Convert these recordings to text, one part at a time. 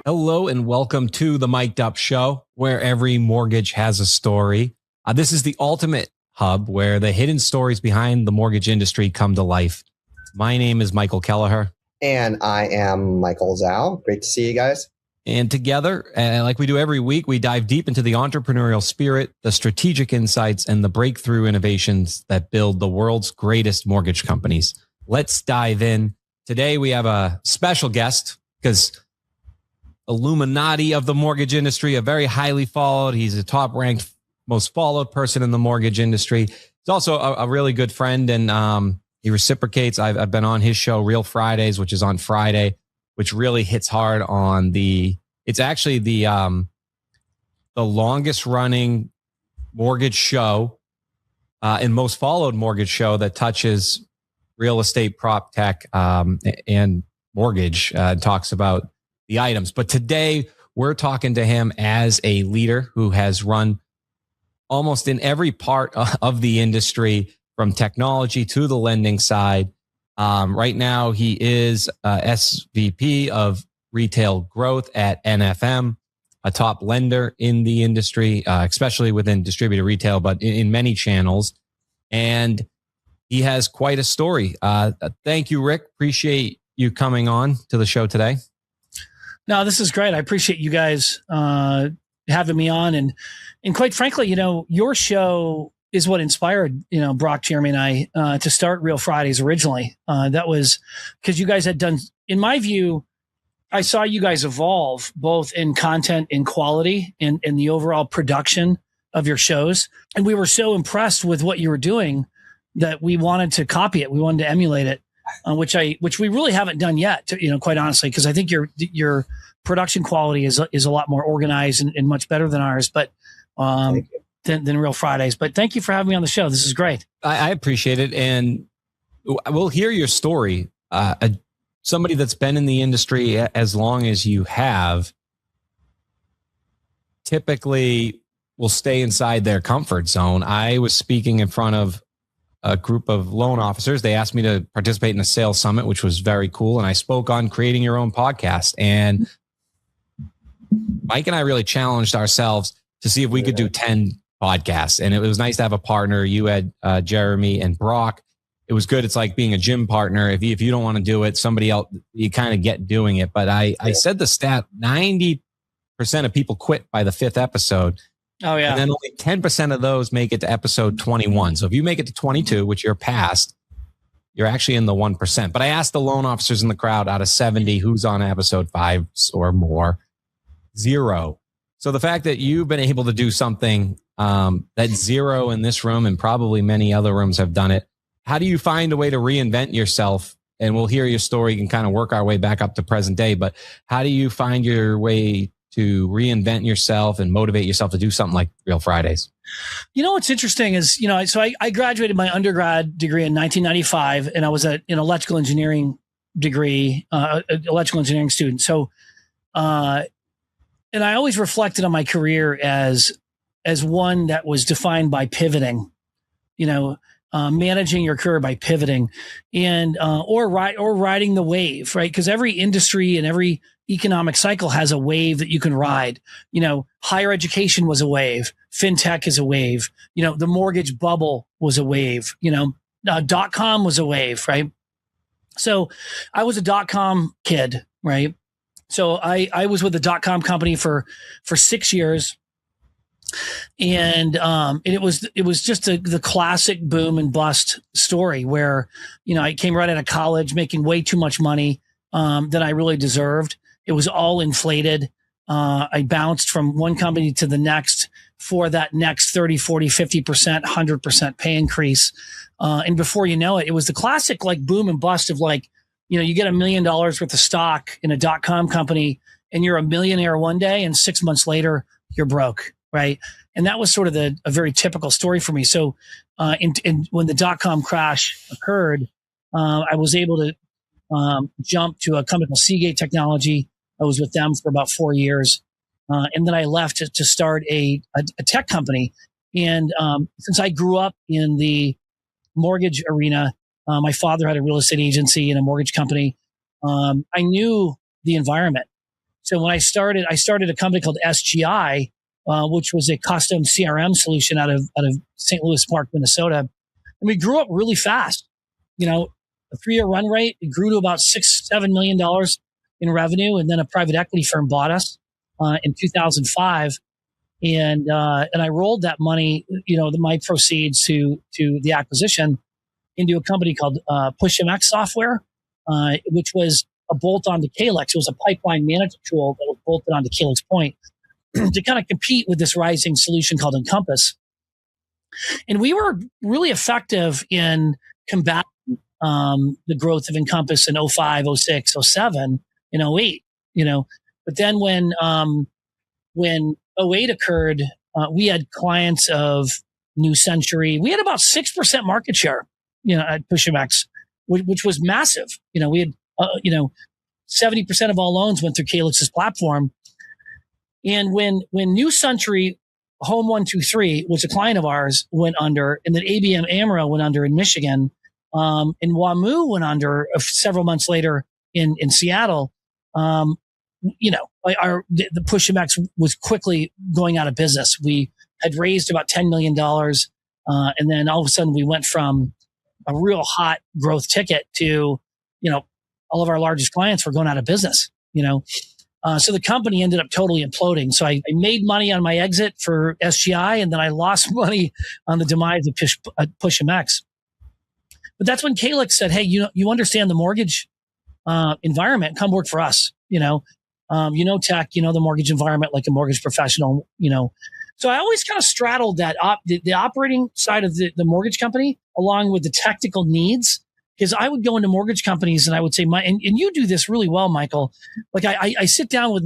Hello and welcome to the Mic'd Up Show, where every mortgage has a story. This is the ultimate hub where the hidden stories behind the mortgage industry come to life. My name is Michael Kelleher. And I am Michael Zhao. Great to see you guys. And together, like we do every week, we dive deep into the entrepreneurial spirit, the strategic insights, and the breakthrough innovations that build the world's greatest mortgage companies. Let's dive in. Today, we have a special guest because Illuminati of the mortgage industry, a very highly followed. He's a top ranked, most followed person in the mortgage industry. He's also a really good friend, and he reciprocates. I've been on his show, Real Fridays, which is on Friday, which really hits hard on it's actually the longest running mortgage show and most followed mortgage show that touches real estate, prop tech, and mortgage, talks about the items. But today we're talking to him as a leader who has run almost in every part of the industry, from technology to the lending side. Right now he is SVP of retail growth at NFM, a top lender in the industry, especially within distributed retail, but in many channels. And he has quite a story. Thank you, Rick. Appreciate you coming on to the show today. No, this is great. I appreciate you guys having me on, and quite frankly, your show is what inspired Brock, Jeremy, and I to start Real Fridays originally. That was because you guys had done, in my view, I saw you guys evolve both in content and quality and the overall production of your shows, and we were so impressed with what you were doing that we wanted to copy it. We wanted to emulate it. Which we really haven't done yet, quite honestly, because I think your production quality is a lot more organized and much better than ours, but than Real Fridays. But thank you for having me on the show. This is great. I appreciate it, and we'll hear your story. Somebody that's been in the industry as long as you have typically will stay inside their comfort zone. I was speaking in front of a group of loan officers. They asked me to participate in a sales summit, which was very cool. And I spoke on creating your own podcast. And Mike and I really challenged ourselves to see if we could do 10 podcasts. And it was nice to have a partner. You had Jeremy and Brock. It was good. It's like being a gym partner. If you don't want to do it, somebody else, you kind of get doing it. But I said the stat, 90% of people quit by the 5th episode. Oh, yeah. And then only 10% of those make it to episode 21. So if you make it to 22, which you're past, you're actually in the 1%. But I asked the loan officers in the crowd, out of 70, who's on episode 5 or more? 0. So the fact that you've been able to do something that 0 in this room and probably many other rooms have done it, how do you find a way to reinvent yourself? And we'll hear your story and kind of work our way back up to present day. But how do you find your way to reinvent yourself and motivate yourself to do something like Real Fridays? What's interesting is, so I graduated my undergrad degree in 1995, and I was an electrical engineering degree, electrical engineering student. So, and I always reflected on my career as one that was defined by pivoting, managing your career by pivoting and, or riding the wave, right? Because every industry and every economic cycle has a wave that you can ride. Higher education was a wave. Fintech is a wave. The mortgage bubble was a wave. .com was a wave, right? So I was a .com kid, right? So I was with the .com company for 6 years. And it was just the classic boom and bust story where, I came right out of college making way too much money than I really deserved. It was all inflated. I bounced from one company to the next for that next 30, 40, 50%, 100% pay increase. And before you know it, it was the classic like boom and bust of like, you get $1 million worth of stock in a .com company and you're a millionaire one day and 6 months later you're broke. Right. And that was sort of a very typical story for me. So, when the .com crash occurred, I was able to, jump to a company called Seagate Technology. I was with them for about 4 years. And then I left to start a tech company. And, since I grew up in the mortgage arena, my father had a real estate agency and a mortgage company. I knew the environment. So when I started a company called SGI, which was a custom CRM solution out of St. Louis Park, Minnesota. And we grew up really fast. You know, a 3-year run rate, it grew to about $6-7 million in revenue. And then a private equity firm bought us in 2005. And I rolled that money, my proceeds to the acquisition into a company called PushMX Software, which was a bolt-on to Calyx. It was a pipeline management tool that was bolted onto Calyx Point to kind of compete with this rising solution called Encompass. And we were really effective in combating the growth of Encompass in 05, 06, 07, and 08, But then when 08 occurred, we had clients of New Century. We had about 6% market share, at PushMX, which was massive. We had, 70% of all loans went through Calyx's platform. And when New Century Home 123, which a client of ours, went under, and then ABM AMRO went under in Michigan, and WAMU went under several months later in Seattle, the PushMX was quickly going out of business. We had raised about $10 million. And then all of a sudden we went from a real hot growth ticket to, all of our largest clients were going out of business, So the company ended up totally imploding. So I made money on my exit for SGI, and then I lost money on the demise of PushMX. But that's when Calyx said, "Hey, you understand the mortgage environment? Come work for us." Tech, the mortgage environment like a mortgage professional. So I always kind of straddled that the operating side of the mortgage company along with the technical needs. Because I would go into mortgage companies and I would say, and you do this really well, Michael. Like I sit down with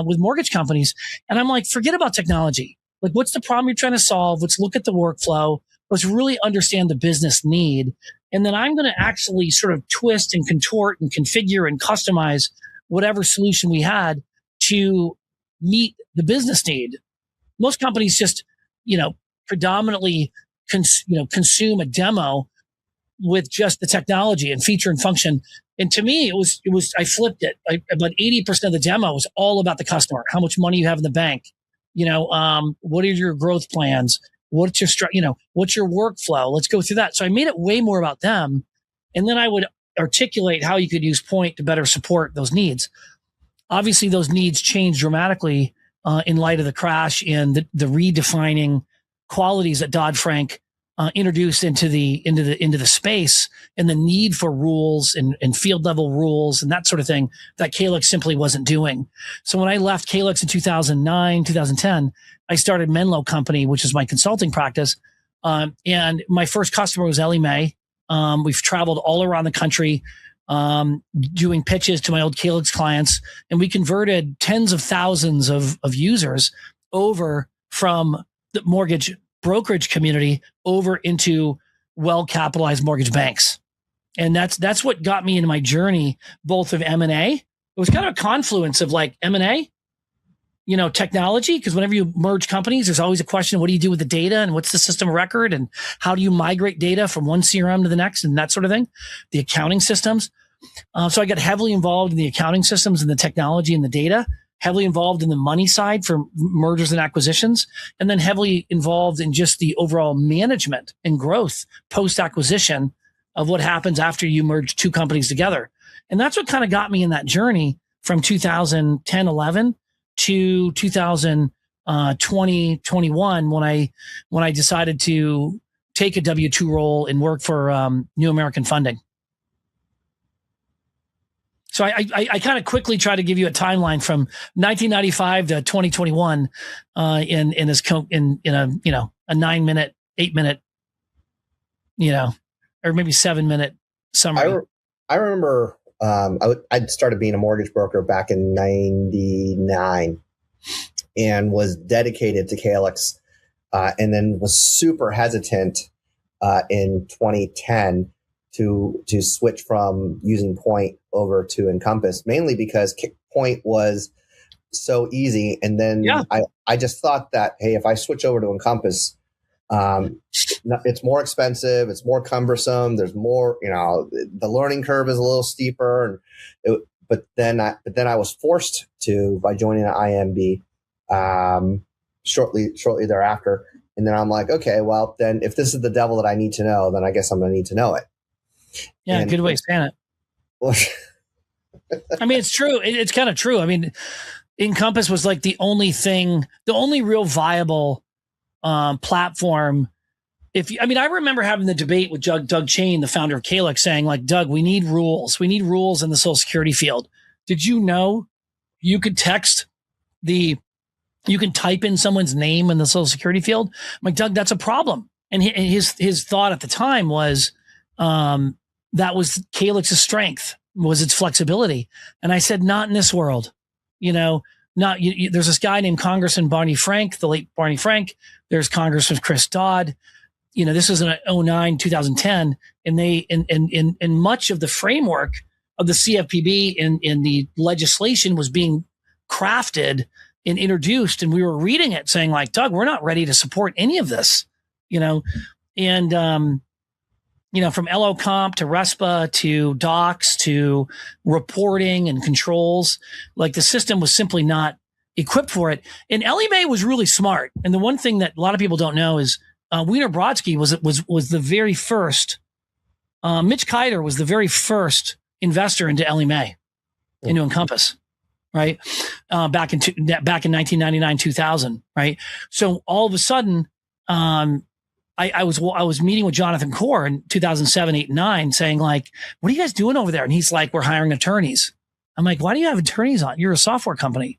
with mortgage companies and I'm like, forget about technology. Like, what's the problem you're trying to solve? Let's look at the workflow. Let's really understand the business need. And then I'm going to actually sort of twist and contort and configure and customize whatever solution we had to meet the business need. Most companies just, predominantly, consume a demo with just the technology and feature and function. And to me, it was, I flipped it. About 80% of the demo was all about the customer, how much money you have in the bank. What are your growth plans? What's your, what's your workflow? Let's go through that. So I made it way more about them. And then I would articulate how you could use Point to better support those needs. Obviously, those needs changed dramatically in light of the crash and the redefining qualities that Dodd-Frank introduced into the space, and the need for rules and field level rules and that sort of thing that Calyx simply wasn't doing. So when I left Calyx in 2009, 2010, I started Menlo Company, which is my consulting practice. And my first customer was Ellie Mae. We've traveled all around the country, doing pitches to my old Calyx clients, and we converted tens of thousands of users over from the mortgage brokerage community over into well-capitalized mortgage banks. And that's what got me into my journey, both of M&A. It was kind of a confluence of like M&A, technology, because whenever you merge companies, there's always a question, what do you do with the data and what's the system of record and how do you migrate data from one CRM to the next and that sort of thing, the accounting systems. So I got heavily involved in the accounting systems and the technology and the data, heavily involved in the money side for mergers and acquisitions, and then heavily involved in just the overall management and growth post-acquisition of what happens after you merge two companies together. And that's what kind of got me in that journey from 2010, 11 to 2020, 21 when I decided to take a W-2 role and work for New American Funding. So I kind of quickly try to give you a timeline from 1995 to 2021 in a 9-minute, 8-minute, or maybe 7-minute summary. I remember I'd started being a mortgage broker back in 99 and was dedicated to Calyx, and then was super hesitant in 2010 to switch from using Point over to Encompass, mainly because Point was so easy. And then I just thought that, hey, if I switch over to Encompass, it's more expensive, it's more cumbersome, there's more, the learning curve is a little steeper. but then I was forced to by joining an IMB shortly thereafter. And then I'm like, okay, well, then if this is the devil that I need to know, then I guess I'm going to need to know it. Yeah, good way of saying it. I mean, it's true. It's kind of true. I mean, Encompass was like the only real viable platform. I remember having the debate with Doug Chain, the founder of Calyx, saying like, Doug, we need rules. We need rules in the Social Security field. Did you know you could you can type in someone's name in the Social Security field? I'm like, Doug, that's a problem. And his thought at the time was that was Calyx's strength, was its flexibility. And I said, not in this world. There's this guy named Congressman Barney Frank, the late Barney Frank. There's Congressman Chris Dodd. This was in 2009, 2010, and they in much of the framework of the CFPB in the legislation was being crafted and introduced, and we were reading it saying like, Doug, we're not ready to support any of this, and from LO Comp to RESPA to docs to reporting and controls, like the system was simply not equipped for it. And Ellie Mae was really smart. And the one thing that a lot of people don't know is Wiener Brodsky was the very first. Mitch Keider was the very first investor into Ellie Mae, into Encompass, right? Back in 1999, 2000, right? So all of a sudden, I was meeting with Jonathan Core in 2007, 8, and 9, saying like, "What are you guys doing over there?" And he's like, "We're hiring attorneys." I'm like, "Why do you have attorneys on? You're a software company,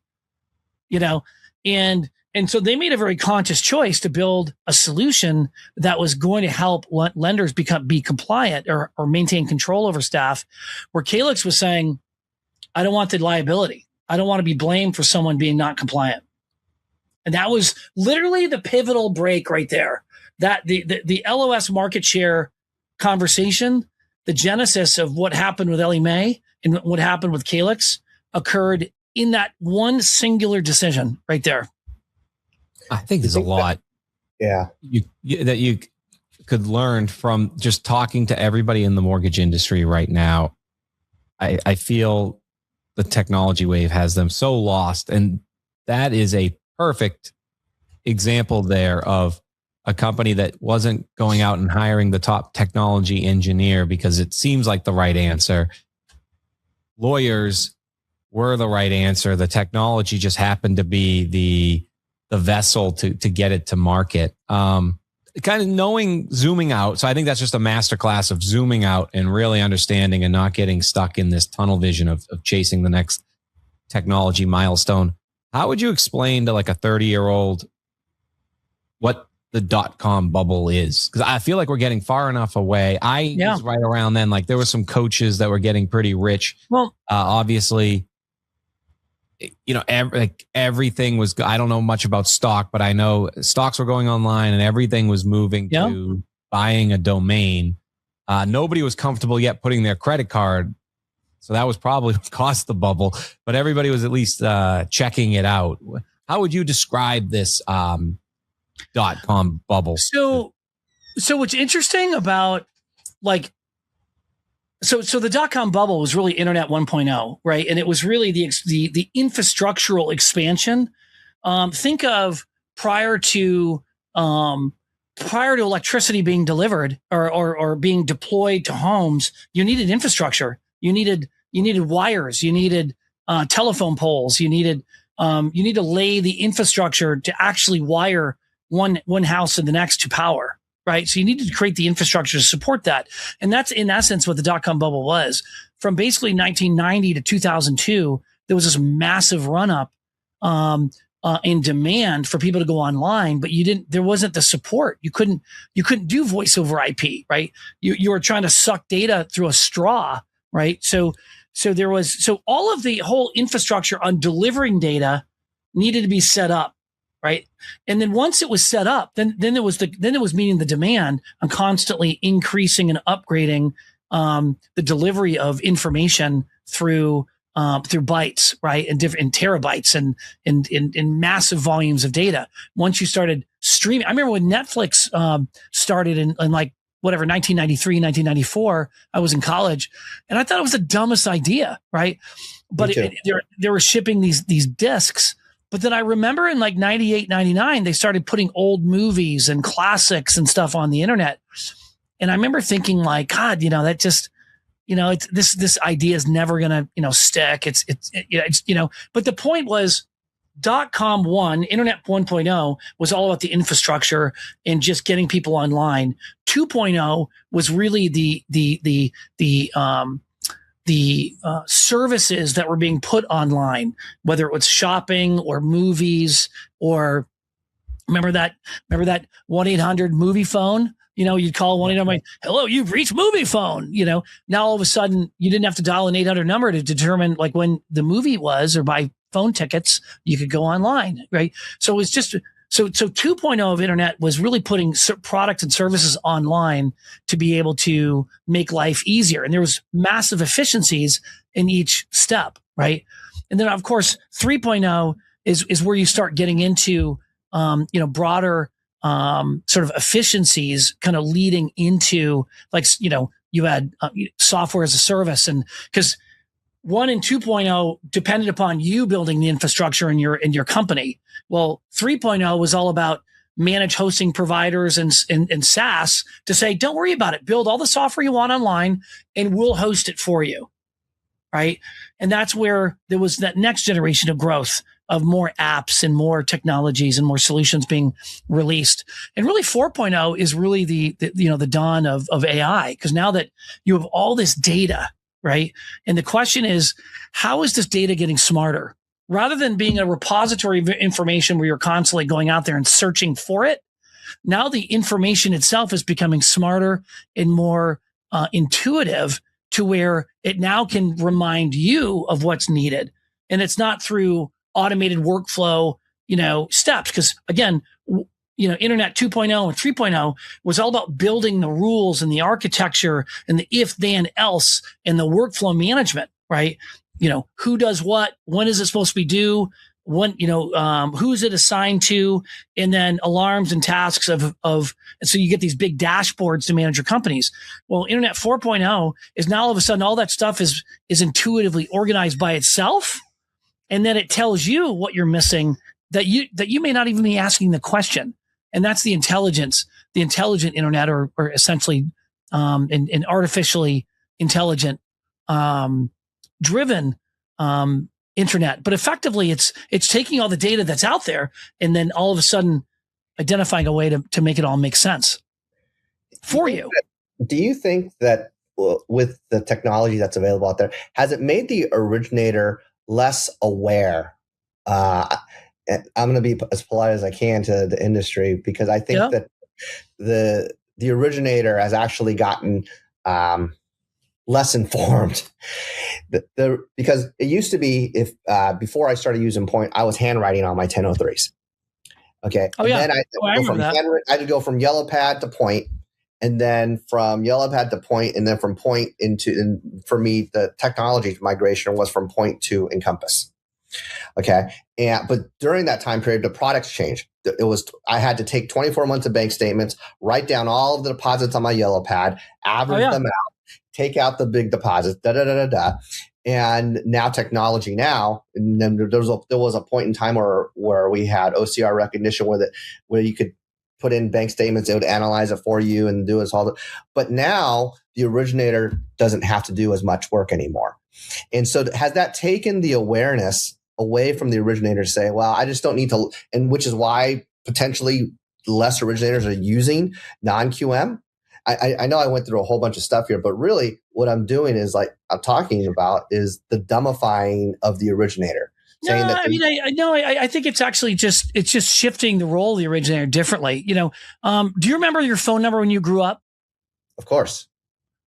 And so they made a very conscious choice to build a solution that was going to help lenders be compliant or maintain control over staff, where Calyx was saying, I don't want the liability. I don't want to be blamed for someone being not compliant. And that was literally the pivotal break right there. That the LOS market share conversation, the genesis of what happened with Ellie Mae and what happened with Calyx occurred in that one singular decision right there. I think there's a lot that you could learn from just talking to everybody in the mortgage industry right now. I feel the technology wave has them so lost. And that is a perfect example there of a company that wasn't going out and hiring the top technology engineer because it seems like the right answer. Lawyers were the right answer. The technology just happened to be the vessel to get it to market. Kind of zooming out. So I think that's just a masterclass of zooming out and really understanding and not getting stuck in this tunnel vision of chasing the next technology milestone. How would you explain to like a 30-year-old what the .com bubble is? Because I feel like we're getting far enough away. I was right around then. Like there were some coaches that were getting pretty rich. Well, obviously, everything was, I don't know much about stock, but I know stocks were going online and everything was moving to buying a domain. Nobody was comfortable yet putting their credit card. So that was probably what caused the bubble, but everybody was at least checking it out. How would you describe this .com bubble? So what's interesting about So the .com bubble was really Internet 1.0, right? And it was really the infrastructural expansion. Think of prior to electricity being delivered or being deployed to homes, you needed infrastructure. You needed wires. You needed telephone poles. You need to lay the infrastructure to actually wire one house to the next to power. Right. So you needed to create the infrastructure to support that. And that's in essence what the .com bubble was. From basically 1990 to 2002, there was this massive run up in demand for people to go online, but there wasn't the support. You couldn't do voice over IP, right? You were trying to suck data through a straw, right? So all of the whole infrastructure on delivering data needed to be set up. Right. And then once it was set up, then it was meeting the demand on constantly increasing and upgrading the delivery of information through bytes, right? And different terabytes and in massive volumes of data. Once you started streaming, I remember when Netflix started in like whatever, 1993, 1994, I was in college, and I thought it was the dumbest idea, right? But they were shipping these discs. But then I remember in like 98, 99, they started putting old movies and classics and stuff on the internet. And I remember thinking like, God, that just, it's this idea is never going to, stick. It's, but the point was .com 1, Internet 1.0 was all about the infrastructure and just getting people online. 2.0 was really the services that were being put online, whether it was shopping or movies or remember that 1-800 movie phone. You'd call 1-800, hello, you've reached movie phone. Now all of a sudden you didn't have to dial an 800 number to determine like when the movie was or buy phone tickets. You could go online, right? So it was just so 2.0 of internet was really putting products and services online to be able to make life easier. And there was massive efficiencies in each step, right? And then of course 3.0 is where you start getting into broader sort of efficiencies kind of leading into like, you had software as a service. And because 1 and 2.0 depended upon you building the infrastructure in your company. Well, 3.0 was all about managed hosting providers and SaaS to say, don't worry about it. Build all the software you want online and we'll host it for you. Right. And that's where there was that next generation of growth of more apps and more technologies and more solutions being released. And really 4.0 is really the dawn of AI. Because now that you have all this data, right? And the question is, how is this data getting smarter? Rather than being a repository of information where you're constantly going out there and searching for it, now the information itself is becoming smarter and more intuitive to where it now can remind you of what's needed. And it's not through automated workflow, steps. Because again, Internet 2.0 and 3.0 was all about building the rules and the architecture and the if, then, else and the workflow management, right? Who does what? When is it supposed to be due? When, who's it assigned to? And then alarms and tasks and so you get these big dashboards to manage your companies. Well, Internet 4.0 is now all of a sudden all that stuff is intuitively organized by itself. And then it tells you what you're missing that you may not even be asking the question. And that's the intelligent internet or essentially, an artificially intelligent, driven, internet. But effectively it's taking all the data that's out there and then all of a sudden identifying a way to make it all make sense for you. Do you think that with the technology that's available out there, has it made the originator less aware? I'm going to be as polite as I can to the industry because I think that the originator has actually gotten less informed. Because it used to be before I started using Point, I was handwriting on my 1003s. Okay. Oh, yeah. And then I had to go from yellow pad to Point, and then from yellow pad to Point, and then from Point and for me, the technology migration was from Point to Encompass. Okay. But during that time period, the products changed. I had to take 24 months of bank statements, write down all of the deposits on my yellow pad, average them out, take out the big deposits, And now technology and then there was a point in time where we had OCR recognition where you could put in bank statements, it would analyze it for you and do all. But now the originator doesn't have to do as much work anymore. And so has that taken the awareness away from the originator to say, well, I just don't need to, and which is why potentially less originators are using non-QM. I know I went through a whole bunch of stuff here, but really what I'm doing is I'm talking about is the dumbifying of the originator. I think it's actually just shifting the role of the originator differently. Do you remember your phone number when you grew up? Of course.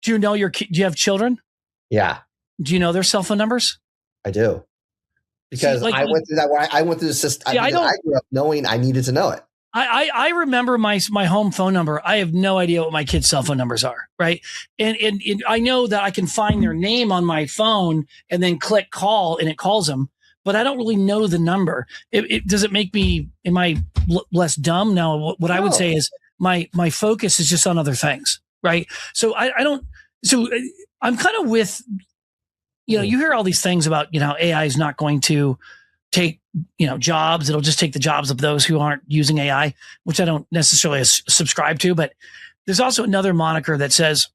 Do you have children? Yeah. Do you know their cell phone numbers? I do. Because I went through that. I went through the system. I grew up knowing I needed to know it. I remember my home phone number. I have no idea what my kids' cell phone numbers are, right? And I know that I can find their name on my phone and then click call and it calls them, but I don't really know the number. Does it make me, am I less dumb? No, what I would say is my focus is just on other things. right? So I don't. So I'm kind of with, you hear all these things about, AI is not going to take, jobs. It'll just take the jobs of those who aren't using AI, which I don't necessarily subscribe to. But there's also another moniker that says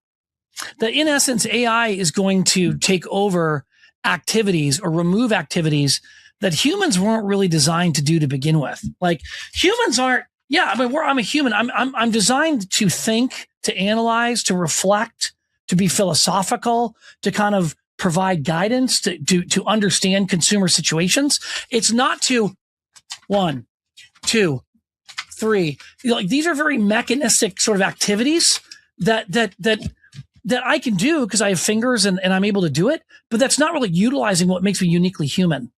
that in essence, AI is going to take over activities or remove activities that humans weren't really designed to do to begin with. Like humans aren't, I'm a human. I'm designed to think, to analyze, to reflect, to be philosophical, to kind of provide guidance, to understand consumer situations. It's not to 1, 2, 3. Like these are very mechanistic sort of activities that I can do because I have fingers and I'm able to do it, but that's not really utilizing what makes me uniquely human.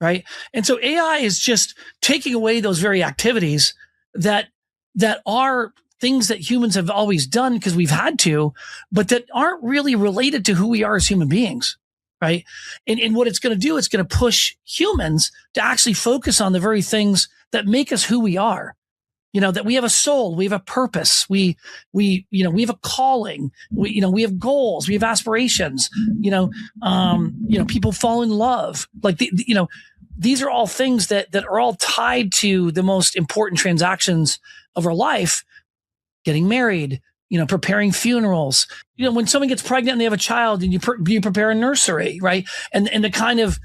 Right. And so AI is just taking away those very activities that are things that humans have always done because we've had to, but that aren't really related to who we are as human beings. Right. And what it's going to do, it's going to push humans to actually focus on the very things that make us who we are. That we have a soul, we have a purpose, we have a calling, we have goals, we have aspirations, people fall in love. Like, these are all things that are all tied to the most important transactions of our life, getting married, preparing funerals, when someone gets pregnant and they have a child and you prepare a nursery, right? And the kind of,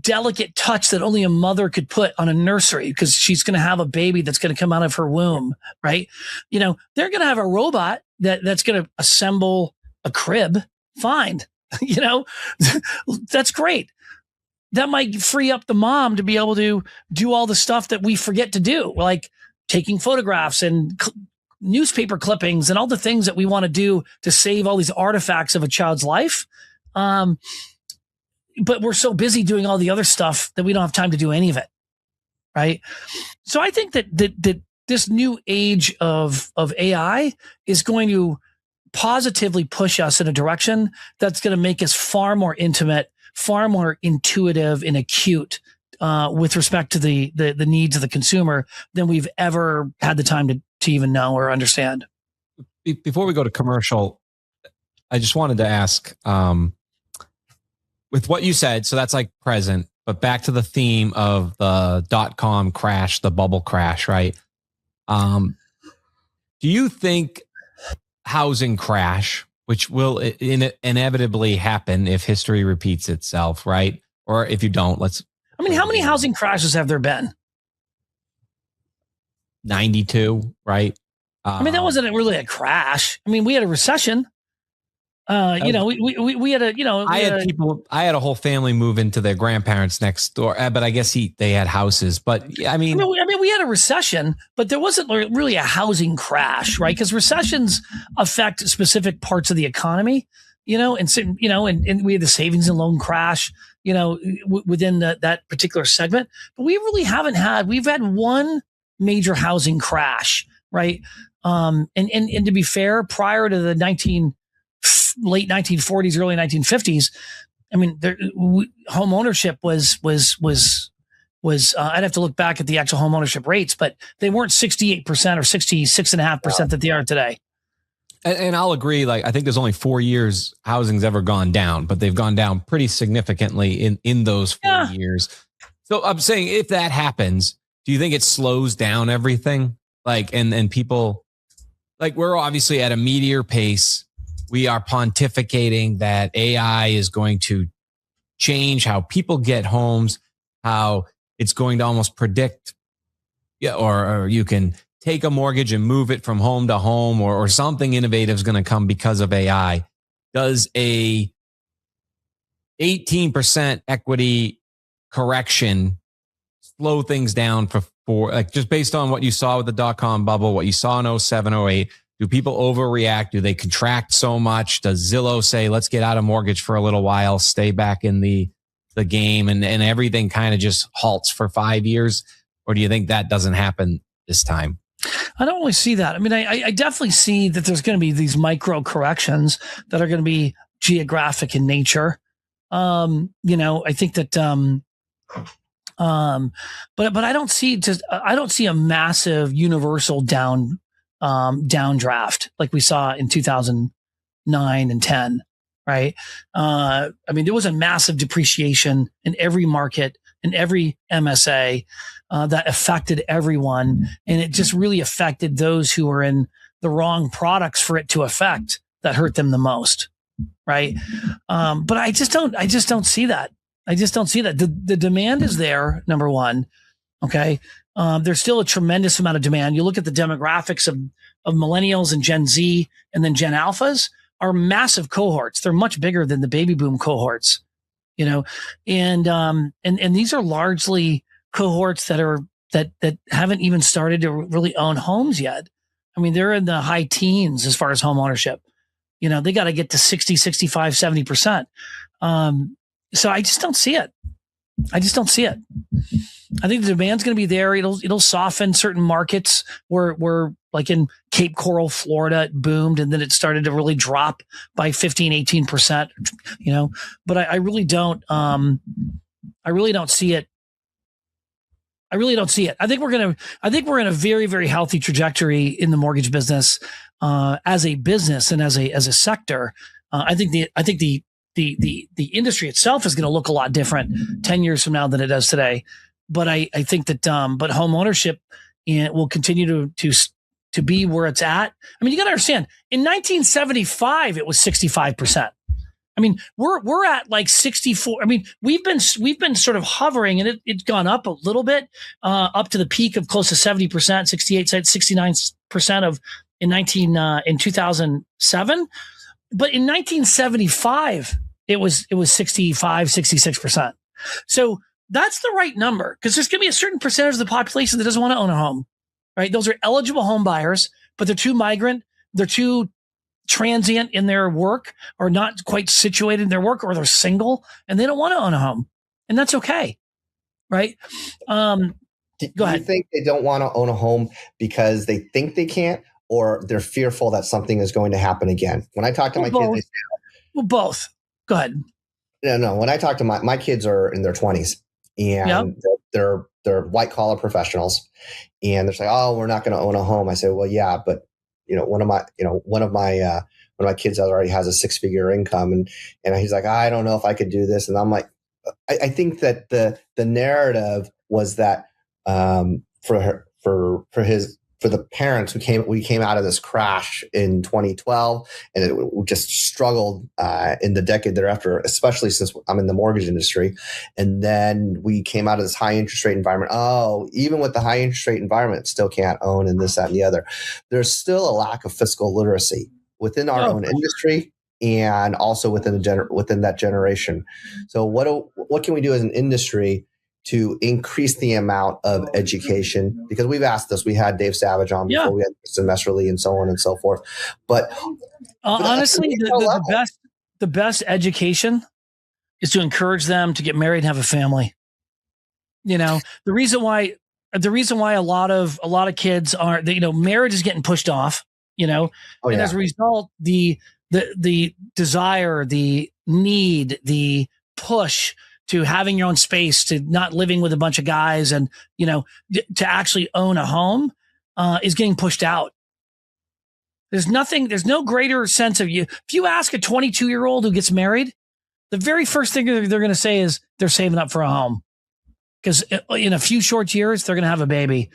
delicate touch that only a mother could put on a nursery because she's going to have a baby that's going to come out of her womb, right? They're going to have a robot that's going to assemble a crib. Fine. That's great. That might free up the mom to be able to do all the stuff that we forget to do, like taking photographs and newspaper clippings and all the things that we want to do to save all these artifacts of a child's life. But we're so busy doing all the other stuff that we don't have time to do any of it. Right. So I think that this new age of AI is going to positively push us in a direction that's going to make us far more intimate, far more intuitive and acute with respect to the needs of the consumer than we've ever had the time to even know or understand. Before we go to commercial, I just wanted to ask, with what you said, so that's like present, but back to the theme of the .com crash, the bubble crash, right? Do you think housing crash, which will inevitably happen if history repeats itself, right? Or if you don't, how many housing crashes have there been? 92, right? That wasn't really a crash. We had a recession. We had I had a whole family move into their grandparents next door, but I guess they had houses. But we had a recession, but there wasn't really a housing crash, right? Because recessions affect specific parts of the economy, and we had the savings and loan crash, within that particular segment. But we've had one major housing crash, right? And to be fair, prior to the late 1940s, early 1950s, home ownership was I'd have to look back at the actual home ownership rates, but they weren't 68% or 66.5% that they are today. And I'll agree. Like, I think there's only 4 years housing's ever gone down, but they've gone down pretty significantly in those 4 years. So I'm saying, if that happens, do you think it slows down everything? Like, and people, like, we're obviously at a meteor pace. We are pontificating that AI is going to change how people get homes, how it's going to almost predict, or you can take a mortgage and move it from home to home, or something innovative is going to come because of AI. Does a 18% equity correction slow things down for like, just based on what you saw with the .com bubble, what you saw in 07, 08? Do people overreact? Do they contract so much? Does Zillow say, let's get out of mortgage for a little while, stay back in the game, and everything kind of just halts for 5 years? Or do you think that doesn't happen this time? I don't really see that. I definitely see that there's going to be these micro corrections that are going to be geographic in nature. I think that, but I don't see a massive universal downdraft like we saw in 2009 and 10, right? I mean, there was a massive depreciation in every market, in every MSA that affected everyone. And it just really affected those who were in the wrong products for it to affect, that hurt them the most. Right. But I just don't see that. I just don't see that. The demand is there, number one. Okay. There's still a tremendous amount of demand. You look at the demographics of millennials and Gen Z and then Gen Alphas are massive cohorts. They're much bigger than the baby boom cohorts, you know, and these are largely cohorts that haven't even started to really own homes yet. I mean, they're in the high teens as far as home ownership. You know, they got to get to 60, 65, 70%. So I just don't see it. I just don't see it. I think the demand's going to be there. It'll soften certain markets where like in Cape Coral, Florida, it boomed and then it started to really drop by 15, 18%, you know, but I really don't see it. I really don't see it. I think we're in a very, very healthy trajectory in the mortgage business, as a business and as a sector. I think the industry itself is going to look a lot different 10 years from now than it does today. But I think that, but home ownership will continue to be where it's at. I mean, you got to understand, in 1975, it was 65%. I mean, we're at like 64. I mean, we've been sort of hovering, and it's gone up a little bit, up to the peak of close to 70%, 68, 69% of in 2007. But in 1975, it was 65, 66%. So that's the right number, because there's going to be a certain percentage of the population that doesn't want to own a home, right? Those are eligible home buyers, but they're too migrant, they're too transient in their work, or not quite situated in their work, or they're single and they don't want to own a home, and that's okay, right? Go ahead. Do you think they don't want to own a home because they think they can't, or they're fearful that something is going to happen again? When I talk to my kids, they say, both. Go ahead. No. When I talk to my kids are in their 20s, and they're white collar professionals, and they're like, "Oh, we're not going to own a home." I say, "Well, yeah, but one of my kids already has a 6-figure income," and he's like, "I don't know if I could do this," and I'm like, I think that the narrative was that for the parents we came out of this crash in 2012, and we just struggled in the decade thereafter, especially since I'm in the mortgage industry. And then we came out of this high interest rate environment. Oh, even with the high interest rate environment, still can't own, and this, that, and the other. There's still a lack of fiscal literacy within our own industry, and also within that generation. So what can we do as an industry to increase the amount of education? Because we've asked this. We had Dave Savage on before, we had Kristen Messerly, and so on and so forth. But honestly, the best education is to encourage them to get married and have a family. You know, the reason why a lot of kids are, marriage is getting pushed off, and as a result, the desire, the need, the push to having your own space, to not living with a bunch of guys, and, to actually own a home, is getting pushed out. There's no greater sense of you. If you ask a 22-year-old who gets married, the very first thing they're going to say is they're saving up for a home, because in a few short years, they're going to have a baby.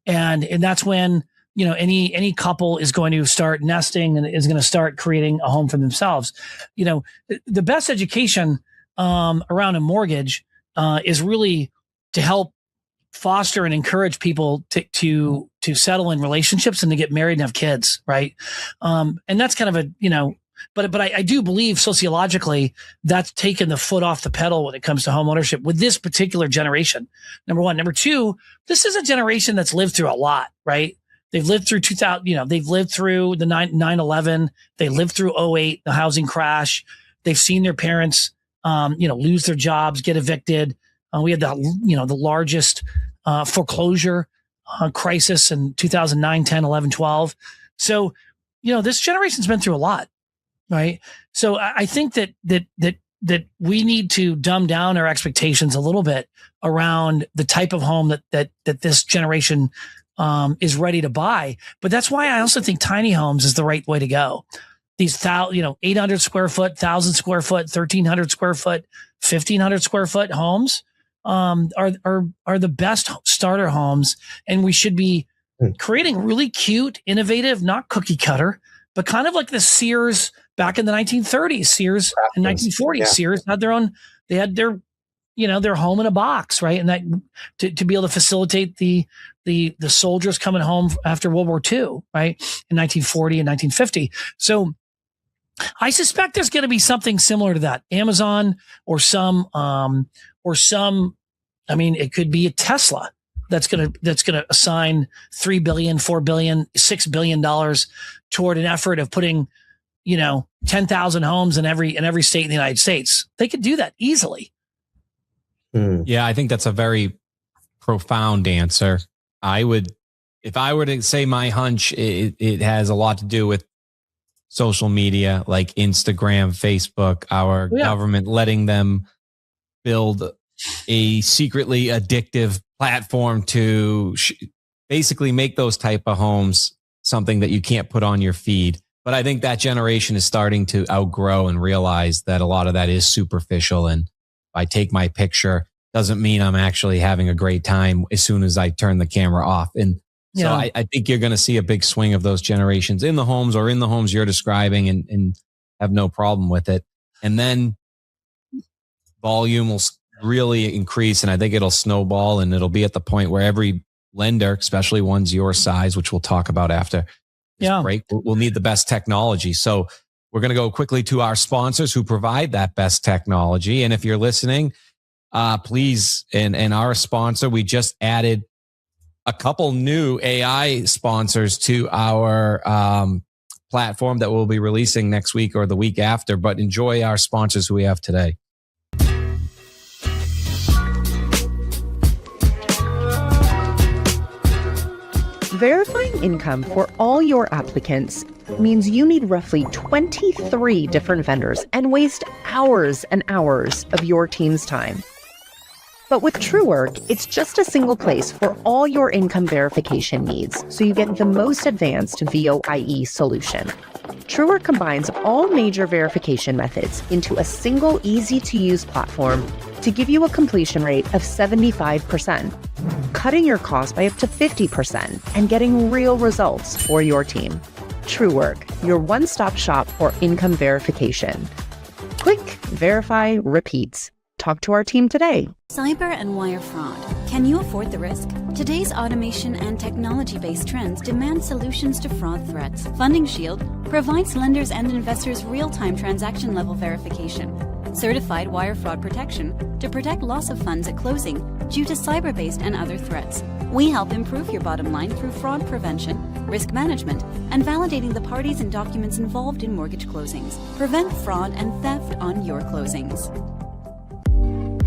And that's when, any couple is going to start nesting and is going to start creating a home for themselves. The best education around a mortgage is really to help foster and encourage people to settle in relationships and to get married and have kids, right? And that's kind of a, but I do believe sociologically that's taken the foot off the pedal when it comes to home ownership with this particular generation. Number one. Number two, this is a generation that's lived through a lot, right? They've lived through 2000, they've lived through the 9/11. They lived through 2008, the housing crash. They've seen their parents, lose their jobs, get evicted. We had the largest foreclosure crisis in 2009, 10, 11, 12. So, this generation's been through a lot, right? So I think that we need to dumb down our expectations a little bit around the type of home that this generation is ready to buy. But that's why I also think tiny homes is the right way to go. These 800 square foot, 1,000 square foot, 1,300 square foot, 1,500 square foot homes are the best starter homes, and we should be creating really cute, innovative, not cookie cutter, but kind of like the Sears back in the 1930s. Sears in 1940s. Yeah. Sears had their own. They had their home in a box, right? And that to be able to facilitate the soldiers coming home after World War II, right, in 1940 and 1950. So I suspect there's going to be something similar to that. Amazon or some. I mean, it could be a Tesla that's going to assign $3 billion, $4 billion, $6 billion toward an effort of putting, 10,000 homes in every state in the United States. They could do that easily. Yeah, I think that's a very profound answer. If I were to say my hunch, it has a lot to do with social media like Instagram, Facebook, our government letting them build a secretly addictive platform to basically make those type of homes something that you can't put on your feed. But I think that generation is starting to outgrow and realize that a lot of that is superficial. And if I take my picture, doesn't mean I'm actually having a great time as soon as I turn the camera off. And so I think you're going to see a big swing of those generations in the homes or in the homes you're describing and have no problem with it. And then volume will really increase, and I think it'll snowball, and it'll be at the point where every lender, especially ones your size, which we'll talk about after this break, will need the best technology. So we're going to go quickly to our sponsors who provide that best technology. And if you're listening, please, and our sponsor, we just added a couple new AI sponsors to our platform that we'll be releasing next week or the week after, but enjoy our sponsors who we have today. Verifying income for all your applicants means you need roughly 23 different vendors and waste hours and hours of your team's time. But with TrueWork, it's just a single place for all your income verification needs, so you get the most advanced VOIE solution. TrueWork combines all major verification methods into a single, easy-to-use platform to give you a completion rate of 75%, cutting your costs by up to 50% and getting real results for your team. TrueWork, your one-stop shop for income verification. Quick, verify, repeat. Talk to our team today. Cyber and wire fraud. Can you afford the risk? Today's automation and technology-based trends demand solutions to fraud threats. Funding Shield provides lenders and investors real-time transaction-level verification, certified wire fraud protection to protect loss of funds at closing due to cyber-based and other threats. We help improve your bottom line through fraud prevention, risk management, and validating the parties and documents involved in mortgage closings. Prevent fraud and theft on your closings.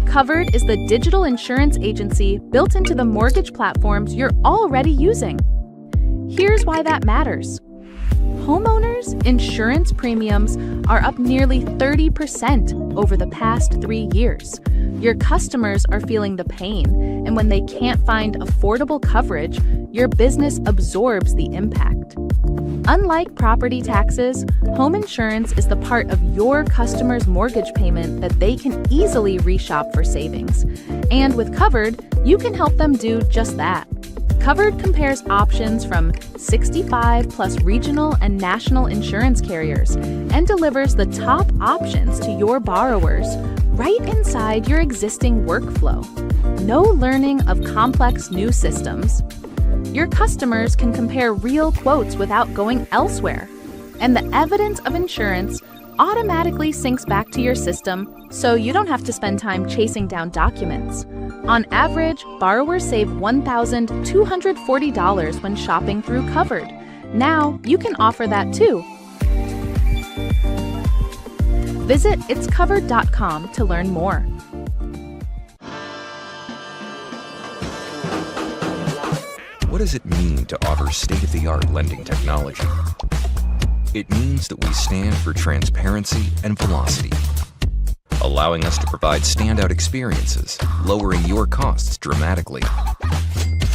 Covered is the digital insurance agency built into the mortgage platforms you're already using. Here's why that matters. Homeowners' insurance premiums are up nearly 30% over the past 3 years. Your customers are feeling the pain, and when they can't find affordable coverage, your business absorbs the impact. Unlike property taxes, home insurance is the part of your customer's mortgage payment that they can easily reshop for savings. And with Covered, you can help them do just that. Covered compares options from 65 plus regional and national insurance carriers and delivers the top options to your borrowers right inside your existing workflow. No learning of complex new systems. Your customers can compare real quotes without going elsewhere. And the evidence of insurance automatically syncs back to your system, so you don't have to spend time chasing down documents. On average, borrowers save $1,240 when shopping through Covered. Now, you can offer that too. Visit itscovered.com to learn more. What does it mean to offer state-of-the-art lending technology? It means that we stand for transparency and velocity, allowing us to provide standout experiences, lowering your costs dramatically.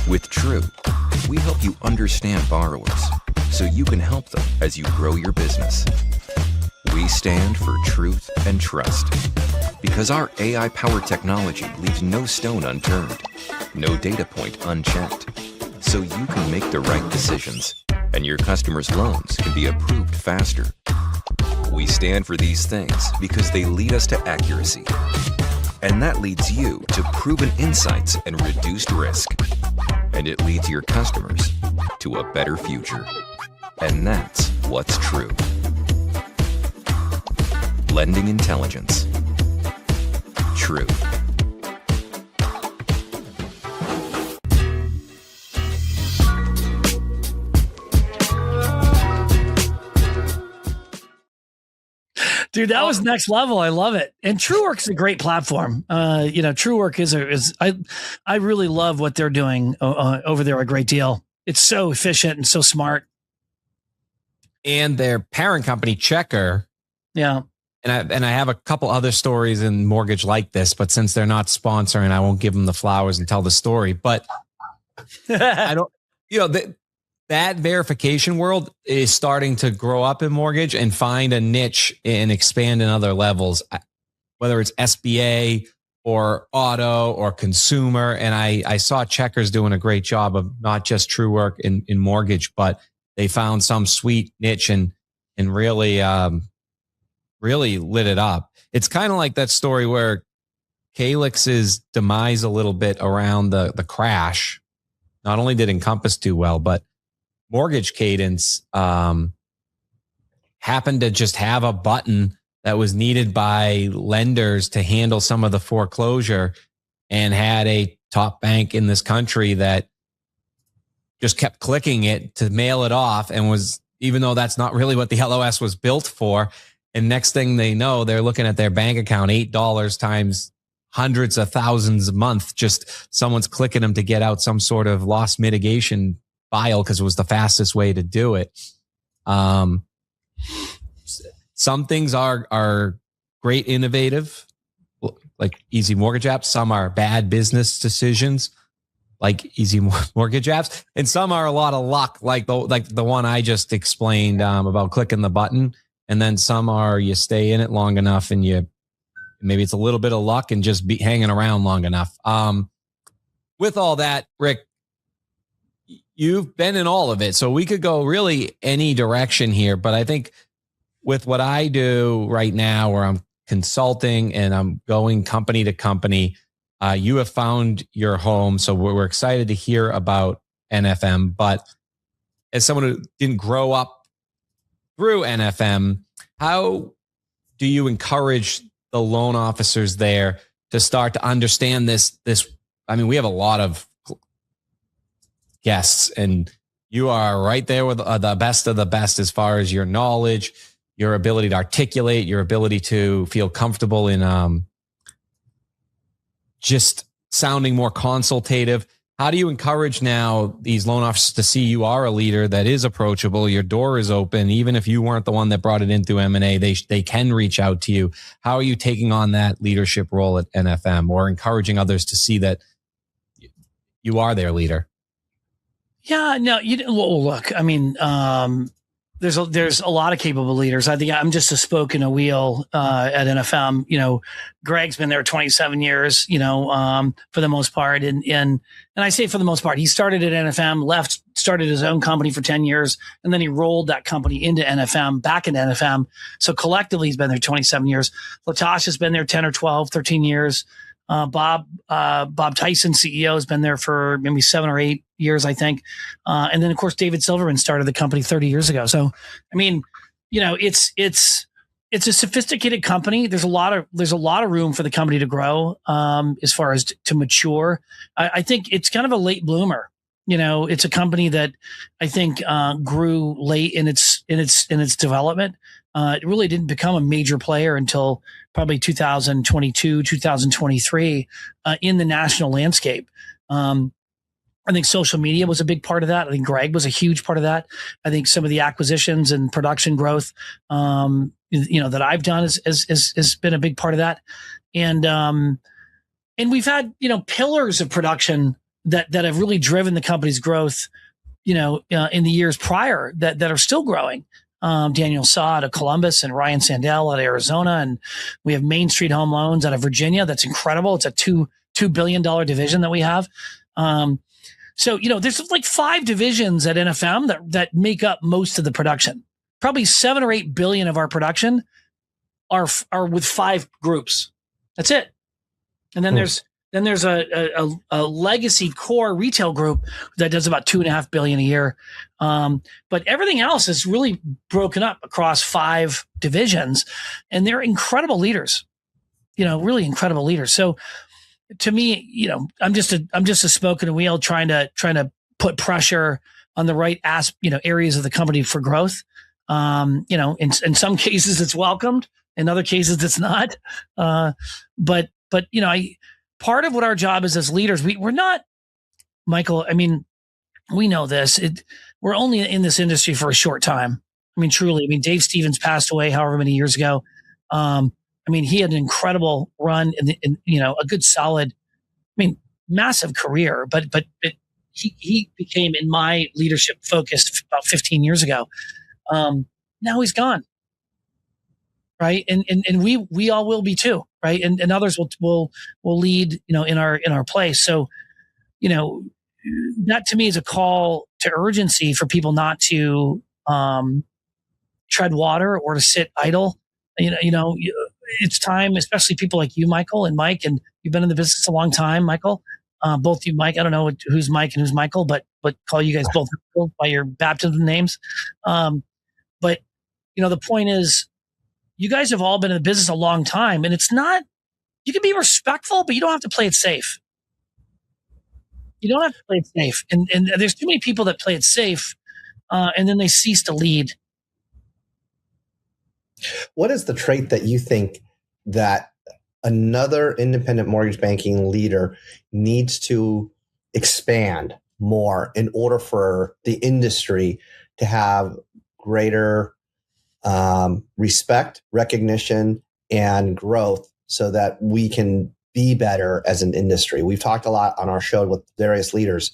With True, We help you understand borrowers so you can help them as you grow your business. We stand for truth and trust because our AI-powered technology leaves no stone unturned, no data point unchecked, so you can make the right decisions and your customers' loans can be approved faster. We stand for these things because they lead us to accuracy. And that leads you to proven insights and reduced risk. And it leads your customers to a better future. And that's what's true. Lending intelligence. True. Dude, that was next level. I love it. And TrueWork is a great platform. TrueWork is I really love what they're doing over there a great deal. It's so efficient and so smart. And their parent company, Checker. Yeah. And I have a couple other stories in mortgage like this, but since they're not sponsoring, I won't give them the flowers and tell the story. But I don't, that verification world is starting to grow up in mortgage and find a niche and expand in other levels, whether it's SBA or auto or consumer. And I saw Checkers doing a great job of not just TrueWork in mortgage, but they found some sweet niche and really, really lit it up. It's kind of like that story where Calix's demise a little bit around the crash. Not only did Encompass do well, but Mortgage Cadence happened to just have a button that was needed by lenders to handle some of the foreclosure, and had a top bank in this country that just kept clicking it to mail it off, and was, even though that's not really what the LOS was built for. And next thing they know, they're looking at their bank account, $8 times hundreds of thousands a month. Just someone's clicking them to get out some sort of loss mitigation file because it was the fastest way to do it. Some things are great, innovative, like easy mortgage apps. Some are bad business decisions, like easy mortgage apps, and some are a lot of luck, like the one I just explained about clicking the button. And then some are you stay in it long enough, and maybe it's a little bit of luck and just be hanging around long enough. With all that, Rick, you've been in all of it, so we could go really any direction here. But I think with what I do right now, where I'm consulting and I'm going company to company, you have found your home. So we're excited to hear about NFM. But as someone who didn't grow up through NFM, how do you encourage the loan officers there to start to understand this? I mean, we have a lot of guests, and you are right there with the best of the best as far as your knowledge, your ability to articulate, your ability to feel comfortable in just sounding more consultative. How do you encourage now these loan officers to see you are a leader that is approachable? Your door is open. Even if you weren't the one that brought it in through M&A, they can reach out to you. How are you taking on that leadership role at NFM, or encouraging others to see that you are their leader? Yeah, no, well, look, I mean, there's a lot of capable leaders. I think I'm just a spoke in a wheel at NFM. Greg's been there 27 years, for the most part. And I say for the most part, he started at NFM, started his own company for 10 years, and then he rolled that company into NFM, back into NFM. So collectively, he's been there 27 years. Latasha's been there 10 or 12, 13 years. Bob Tyson, CEO, has been there for maybe 7 or 8 years, I think. And then, of course, David Silverman started the company 30 years ago. So, I mean, it's a sophisticated company. There's a lot of room for the company to grow as far as to mature. I think it's kind of a late bloomer. It's a company that I think grew late in its development. It really didn't become a major player until probably 2022, 2023 in the national landscape. I think social media was a big part of that. I think Greg was a huge part of that. I think some of the acquisitions and production growth, that I've done has been a big part of that. And we've had, pillars of production that have really driven the company's growth in the years prior that are still growing. Daniel Saw out of Columbus and Ryan Sandell out of Arizona. And we have Main Street Home Loans out of Virginia. That's incredible. It's a $2 billion division that we have. So, there's like 5 divisions at NFM that make up most of the production. Probably 7 or 8 billion of our production are with 5 groups. That's it. And then there's a legacy core retail group that does about 2.5 billion a year. But everything else is really broken up across 5 divisions, and they're incredible leaders, really incredible leaders. So to me, I'm just a spoke in a wheel trying to put pressure on the right areas of the company for growth. In some cases it's welcomed, in other cases it's not. But part of what our job is as leaders, we're not, Michael, I mean, we know this. We're only in this industry for a short time. I mean, truly. I mean, Dave Stevens passed away however many years ago. He had an incredible run in a good solid, massive career, but he became, in my leadership focus about 15 years ago. Now he's gone. Right. And we all will be too. Right. And others will lead, in our place. So, that to me is a call to urgency for people not to, tread water or to sit idle. It's time, especially people like you, Michael, and Mike, and you've been in the business a long time, Michael. Both you, Mike. I don't know who's Mike and who's Michael, but call you guys both by your baptism names. But the point is, you guys have all been in the business a long time, and it's not. You can be respectful, but you don't have to play it safe. You don't have to play it safe, and there's too many people that play it safe, and then they cease to lead. What is the trait that you think that another independent mortgage banking leader needs to expand more in order for the industry to have greater respect, recognition, and growth so that we can be better as an industry? We've talked a lot on our show with various leaders,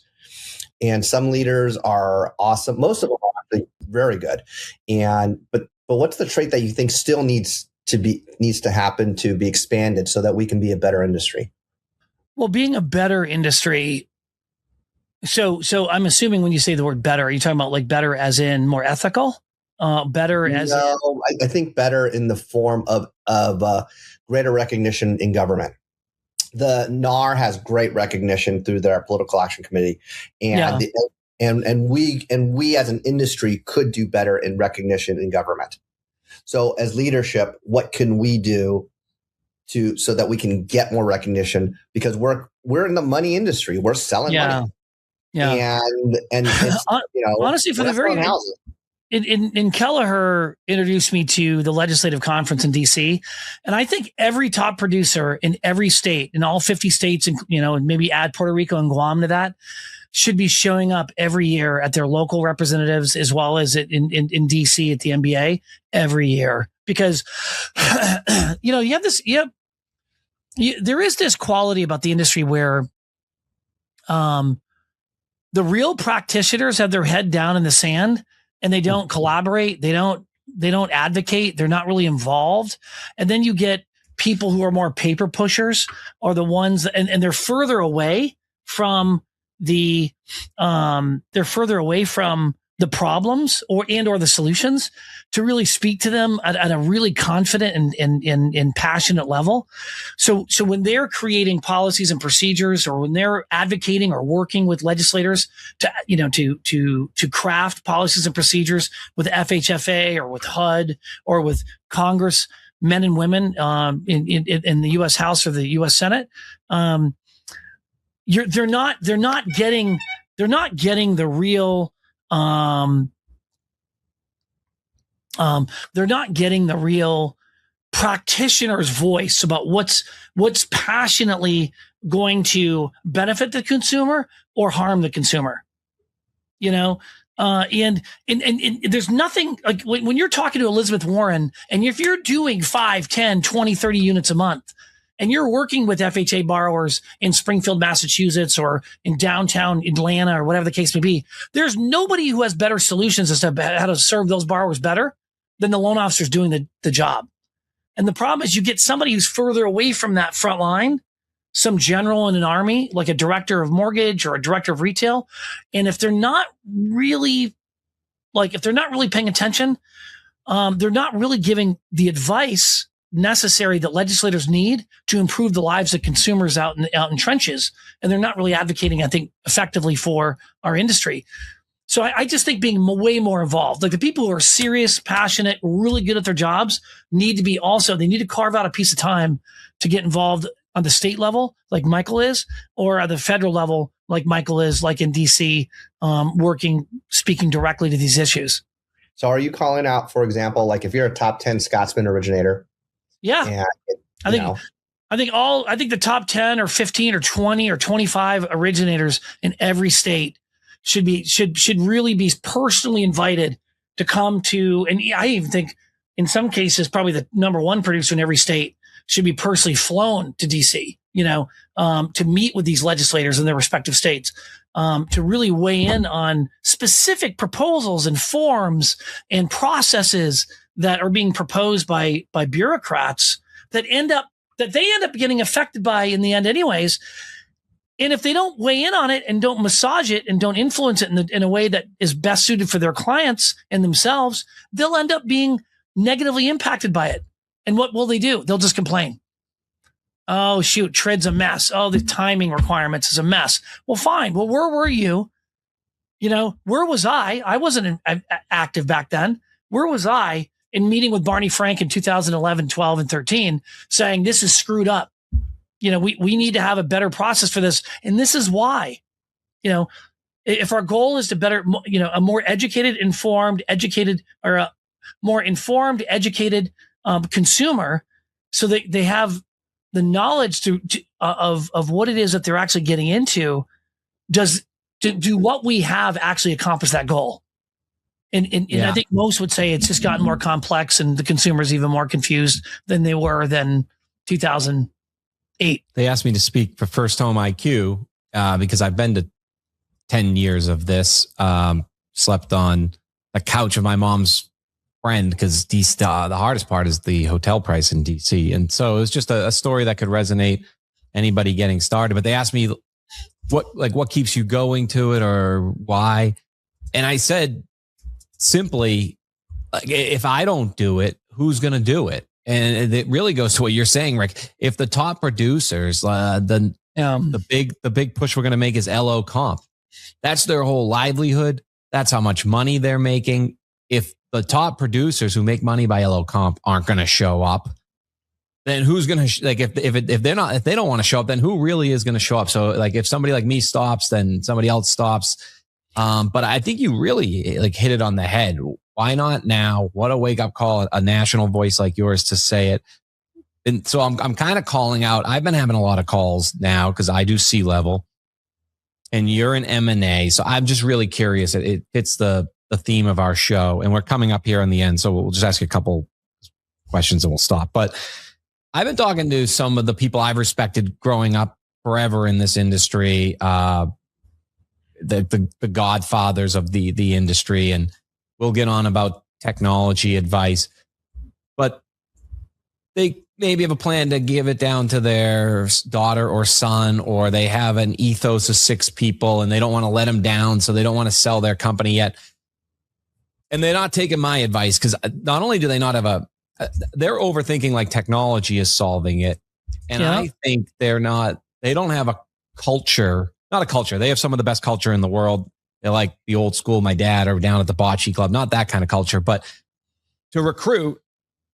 and some leaders are awesome. Most of them are actually very good. But what's the trait that you think still needs to happen to be expanded so that we can be a better industry? Well, being a better industry. So I'm assuming when you say the word better, are you talking about like better as in more ethical? Better as I think better in the form of greater recognition in government. The NAR has great recognition through their political action committee, and we as an industry could do better in recognition in government. So as leadership, what can we do so that we can get more recognition? Because we're in the money industry, we're selling money. Yeah. And honestly, for the very houses. In Kelleher introduced me to the legislative conference in DC, and I think every top producer in every state, in all 50 states, and maybe add Puerto Rico and Guam to that, should be showing up every year at their local representatives as well as in DC at the NBA every year, because there is this quality about the industry where the real practitioners have their head down in the sand. And they don't collaborate. They don't advocate. They're not really involved. And then you get people who are more paper pushers, or the ones, and they're further away from the problems or the solutions to really speak to them at a really confident and passionate level. So when they're creating policies and procedures, or when they're advocating or working with legislators to craft policies and procedures with FHFA or with HUD or with Congress, men and women in the U.S. House or the U.S. Senate, they're not getting the real. They're not getting the real practitioner's voice about what's passionately going to benefit the consumer or harm the consumer. And there's nothing like when you're talking to Elizabeth Warren, and if you're doing 5, 10, 20, 30 units a month, and you're working with FHA borrowers in Springfield, Massachusetts, or in downtown Atlanta, or whatever the case may be, there's nobody who has better solutions as to how to serve those borrowers better than the loan officers doing the job. And the problem is you get somebody who's further away from that front line, some general in an army, like a director of mortgage or a director of retail. And if they're not really paying attention, they're not really giving the advice necessary that legislators need to improve the lives of consumers out in trenches. And they're not really advocating, I think, effectively for our industry. So I just think being way more involved, like the people who are serious, passionate, really good at their jobs need they need to carve out a piece of time to get involved on the state level, like Michael is, or at the federal level, like Michael is, like in DC, speaking directly to these issues. So are you calling out, for example, like if you're a top 10 Scotsman originator? Yeah. I think the top 10 or 15 or 20 or 25 originators in every state should really be personally invited to come to, and I even think in some cases, probably the number one producer in every state should be personally flown to DC, to meet with these legislators in their respective states, to really weigh in on specific proposals and forms and processes that are being proposed by bureaucrats that they end up getting affected by in the end anyways. And if they don't weigh in on it and don't massage it and don't influence it in a way that is best suited for their clients and themselves, they'll end up being negatively impacted by it. And what will they do? They'll just complain. Oh, shoot, TRID's a mess. Oh, the timing requirements is a mess. Well, fine. Well, where were you? Where was I? I wasn't active back then. Where was I in meeting with Barney Frank in 2011, 12, and 13 saying this is screwed up? We need to have a better process for this. And this is why, if our goal is to better, a more educated, informed, or a more informed, educated consumer, so that they have the knowledge of what it is that they're actually getting into, do what we have actually accomplish that goal? And I think most would say it's just gotten more complex and the consumer's even more confused than they were than 2008. They asked me to speak for First Home IQ because I've been to 10 years of this, slept on a couch of my mom's friend because the hardest part is the hotel price in DC. And so it was just a story that could resonate anybody getting started. But they asked me what keeps you going to it or why? And I said simply, like, if I don't do it, who's going to do it? And it really goes to what you're saying, Rick. If the top producers, the big push we're going to make is LO comp. That's their whole livelihood. That's how much money they're making. If the top producers who make money by LO comp aren't going to show up, then who's going to if they don't want to show up, then who really is going to show up? So like if somebody like me stops, then somebody else stops. But I think you really hit it on the head. Why not now? What a wake up call, a national voice like yours to say it. And so I'm kind of calling out. I've been having a lot of calls now because I do C-level and you're an M&A. So I'm just really curious. It fits the theme of our show and we're coming up here on the end. So we'll just ask you a couple questions and we'll stop. But I've been talking to some of the people I've respected growing up forever in this industry, the godfathers of the industry, and we'll get on about technology advice, but they maybe have a plan to give it down to their daughter or son, or they have an ethos of 6 people and they don't want to let them down. So they don't want to sell their company yet. And they're not taking my advice because not only do they not have they're overthinking like technology is solving it. And I think they don't have a culture, not a culture. They have some of the best culture in the world. They're like the old school, my dad, or down at the bocce club, not that kind of culture. But to recruit,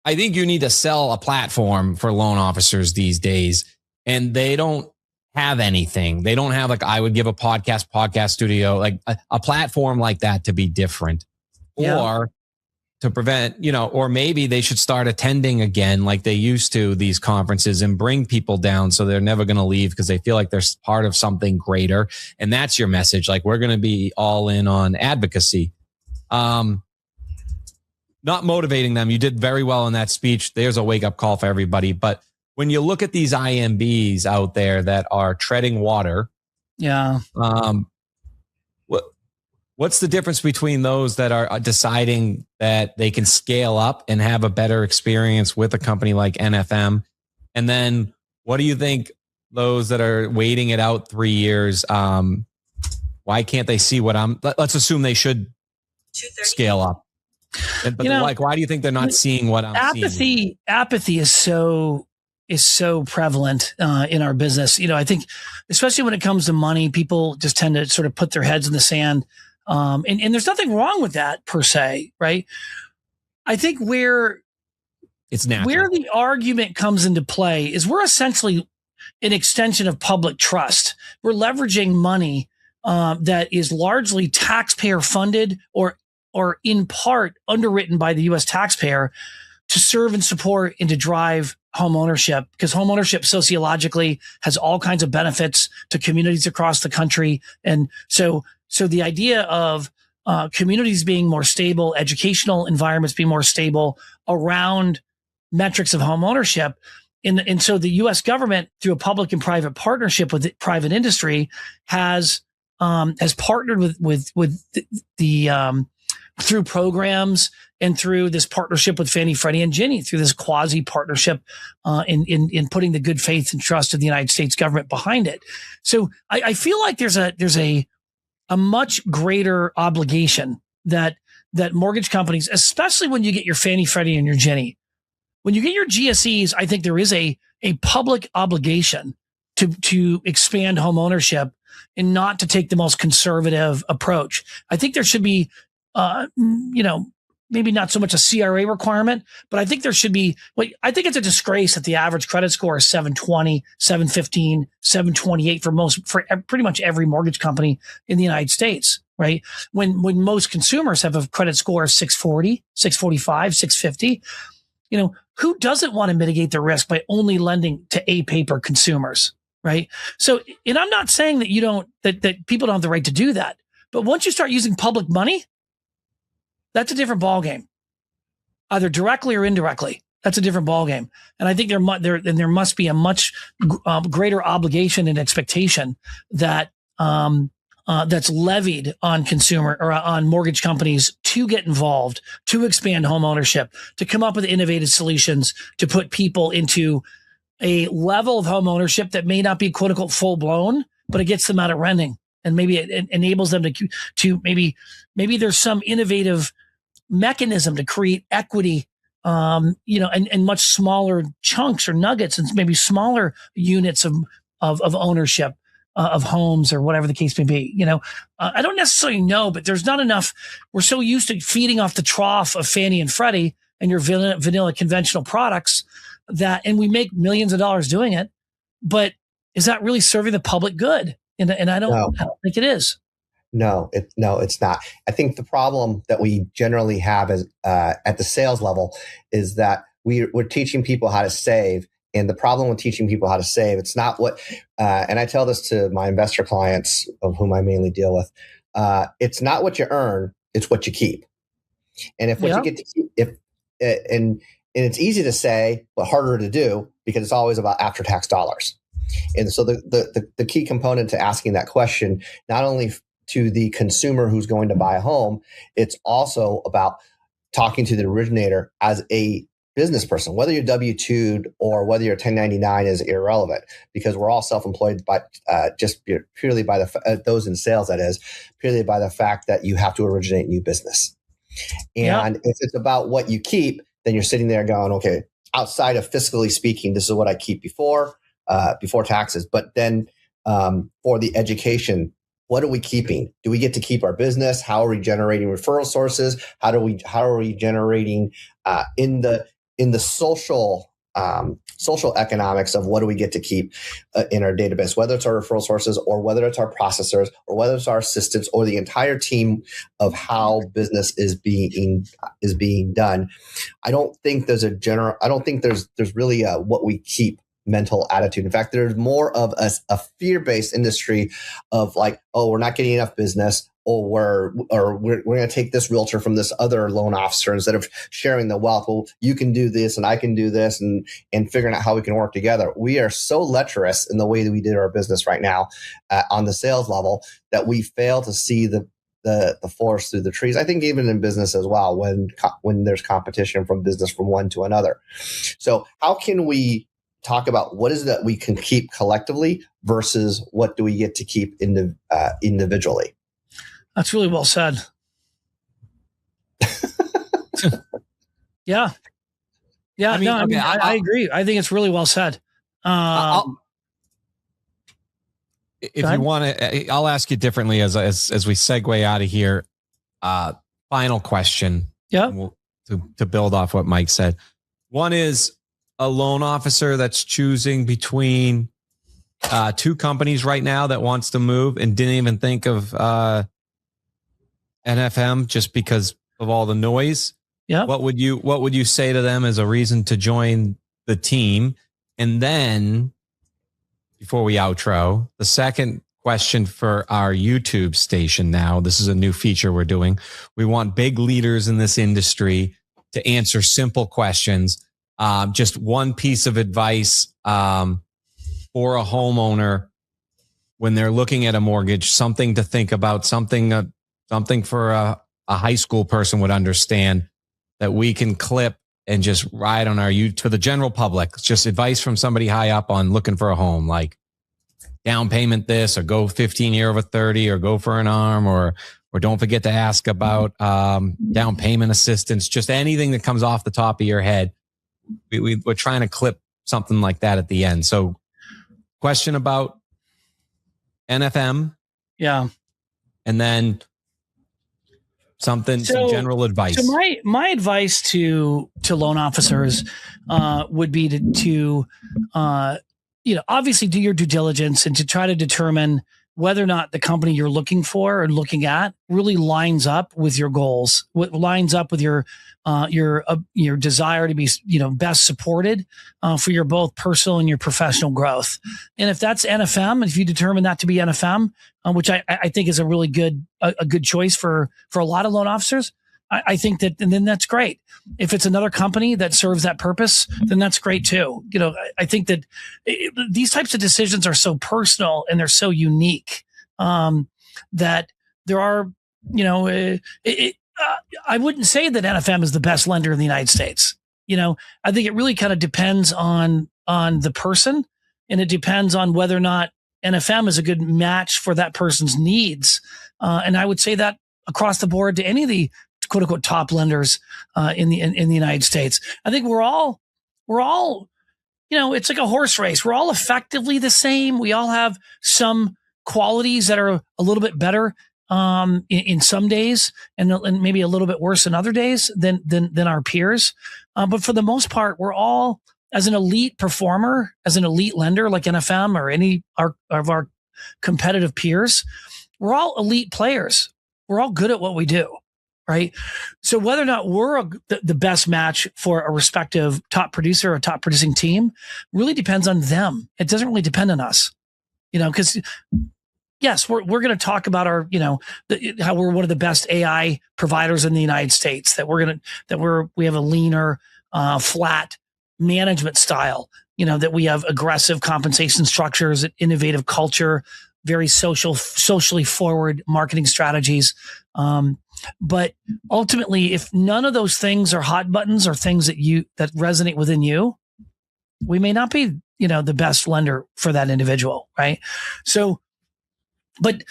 I think you need to sell a platform for loan officers these days. And they don't have anything. They don't have I would give a podcast studio, like a platform like that to be different. Or to prevent, or maybe they should start attending again like they used to these conferences and bring people down so they're never going to leave because they feel like they're part of something greater. And that's your message. Like, we're going to be all in on advocacy. Not motivating them. You did very well in that speech. There's a wake up call for everybody. But when you look at these IMBs out there that are treading water, Yeah. What's the difference between those that are deciding that they can scale up and have a better experience with a company like NFM? And then what do you think those that are waiting it out 3 years? Why can't they see what let's assume they should scale up. But why do you think they're not seeing what I'm seeing? Apathy is so prevalent in our business. I think especially when it comes to money, people just tend to sort of put their heads in the sand. And there's nothing wrong with that per se, right? I think where the argument comes into play is we're essentially an extension of public trust. We're leveraging money that is largely taxpayer funded or in part underwritten by the U.S. taxpayer to serve and support and to drive home ownership, because home ownership sociologically has all kinds of benefits to communities across the country. And so the idea of communities being more stable, educational environments being more stable around metrics of home ownership. And so the U.S. government, through a public and private partnership with the private industry, has partnered with the through programs and through this partnership with Fannie, Freddie, and Ginnie, through this quasi partnership in putting the good faith and trust of the United States government behind it. So I feel like there's a much greater obligation that mortgage companies, especially when you get your Fannie, Freddie, and your Ginnie, when you get your GSEs, I think there is a public obligation to expand home ownership and not to take the most conservative approach. I think there should be, maybe not so much a CRA requirement, but I think there should be, I think it's a disgrace that the average credit score is 720, 715, 728 for pretty much every mortgage company in the United States, right? When most consumers have a credit score of 640, 645, 650, who doesn't want to mitigate the risk by only lending to A-paper consumers, right? So, and I'm not saying that that people don't have the right to do that, but once you start using public money, that's a different ballgame, either directly or indirectly. That's a different ballgame. And I think there must be a much greater obligation and expectation that that's levied on consumer or on mortgage companies to get involved, to expand home ownership, to come up with innovative solutions, to put people into a level of home ownership that may not be quote unquote full blown, but it gets them out of renting. And maybe it enables them to maybe there's some innovative mechanism to create equity, and much smaller chunks or nuggets and maybe smaller units of ownership of homes or whatever the case may be. I don't necessarily know, but there's not enough. We're so used to feeding off the trough of Fannie and Freddie and your vanilla conventional products and we make millions of dollars doing it, but is that really serving the public good? And I don't think it is. No, it's not. I think the problem that we generally have is at the sales level is that we're teaching people how to save. And the problem with teaching people how to save, it's not what, and I tell this to my investor clients of whom I mainly deal with, it's not what you earn, it's what you keep. And if what you get to keep, and it's easy to say, but harder to do because it's always about after-tax dollars. And so the key component to asking that question, not only to the consumer who's going to buy a home, it's also about talking to the originator as a business person. Whether you're W-2'd or whether you're 1099 is irrelevant because we're all self-employed by just purely by those in sales, that is, purely by the fact that you have to originate new business. And if it's about what you keep, then you're sitting there going, okay, outside of fiscally speaking, this is what I keep before taxes. But then for the education, what are we keeping? Do we get to keep our business? How are we generating referral sources? How are we generating in the social economics of what do we get to keep in our database, whether it's our referral sources or whether it's our processors or whether it's our assistants or the entire team of how business is being done. I don't think there's really a what we keep mental attitude. In fact, there's more of a fear-based industry of like, oh, we're not getting enough business, or we're going to take this realtor from this other loan officer instead of sharing the wealth. Well, you can do this and I can do this, and figuring out how we can work together. We are so lecherous in the way that we did our business right now on the sales level that we fail to see the forest through the trees. I think even in business as well, when there's competition from business from one to another. So how can we talk about what is it that we can keep collectively versus what do we get to keep individually? That's really well said. Yeah. Yeah. I agree. I think it's really well said. If you want to, I'll ask you differently as we segue out of here. Final question. Yeah. To build off what Mike said. One is a loan officer that's choosing between two companies right now that wants to move and didn't even think of NFM just because of all the noise. Yeah. What would you say to them as a reason to join the team? And then before we outro, the second question for our YouTube station now, this is a new feature we're doing. We want big leaders in this industry to answer simple questions. Just one piece of advice for a homeowner when they're looking at a mortgage, something to think about, something for a high school person would understand that we can clip and just ride on our YouTube to the general public. It's just advice from somebody high up on looking for a home, like down payment this, or go 15-year over 30, or go for an ARM, or don't forget to ask about down payment assistance, just anything that comes off the top of your head. We're trying to clip something like that at the end. So question about NFM. Yeah. And then some general advice. So my advice to loan officers would be to obviously do your due diligence and to try to determine whether or not the company you're looking for or looking at really lines up with your goals, what lines up with your desire to be best supported for your both personal and your professional growth. And if that's NFM, if you determine that to be NFM, which I think is a really good choice for a lot of loan officers, I think that, and then that's great. If it's another company that serves that purpose, then that's great too. I think that these types of decisions are so personal and they're so unique that there are, I wouldn't say that NFM is the best lender in the United States. I think it really kind of depends on the person, and it depends on whether or not NFM is a good match for that person's needs. And I would say that across the board to any of the quote unquote top lenders in the United States. I think we're all, it's like a horse race. We're all effectively the same. We all have some qualities that are a little bit better in some days and maybe a little bit worse in other days than our peers. But for the most part, we're all, as an elite performer, as an elite lender like NFM or any of our competitive peers, we're all elite players. We're all good at what we do. Right. So whether or not we're the best match for a respective top producer or top producing team really depends on them. It doesn't really depend on us, because yes, we're going to talk about our, how we're one of the best AI providers in the United States, that we have a leaner, flat management style, that we have aggressive compensation structures, innovative culture, very socially forward marketing strategies. But ultimately, if none of those things are hot buttons or things that resonate within you, we may not be, the best lender for that individual. Right. So, but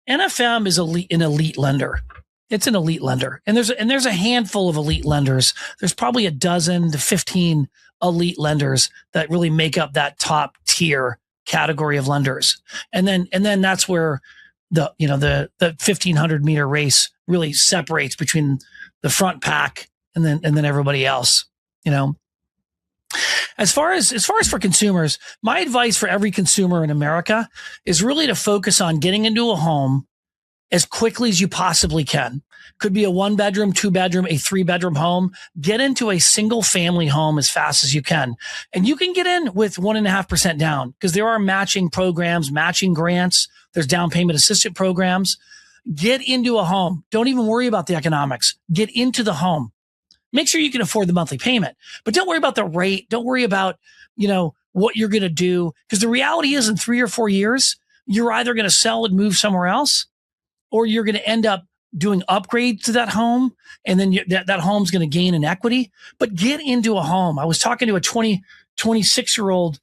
NFM is an elite lender. It's an elite lender. And there's a handful of elite lenders. There's probably 12 to 15 elite lenders that really make up that top tier category of lenders. And then that's where the 1,500 meter race really separates between the front pack and then everybody else. As far as for consumers, my advice for every consumer in America is really to focus on getting into a home as quickly as you possibly can. Could be a 1-bedroom, 2-bedroom, a 3-bedroom home. Get into a single family home as fast as you can. And you can get in with 1.5% down because there are matching programs, matching grants. There's down payment assistance programs. Get into a home. Don't even worry about the economics. Get into the home. Make sure you can afford the monthly payment, but don't worry about the rate. Don't worry about, what you're going to do. Because the reality is in 3 or 4 years, you're either going to sell and move somewhere else, or you're going to end up doing upgrades to that home. And then that home's going to gain in equity. But get into a home. I was talking to a 26-year-old,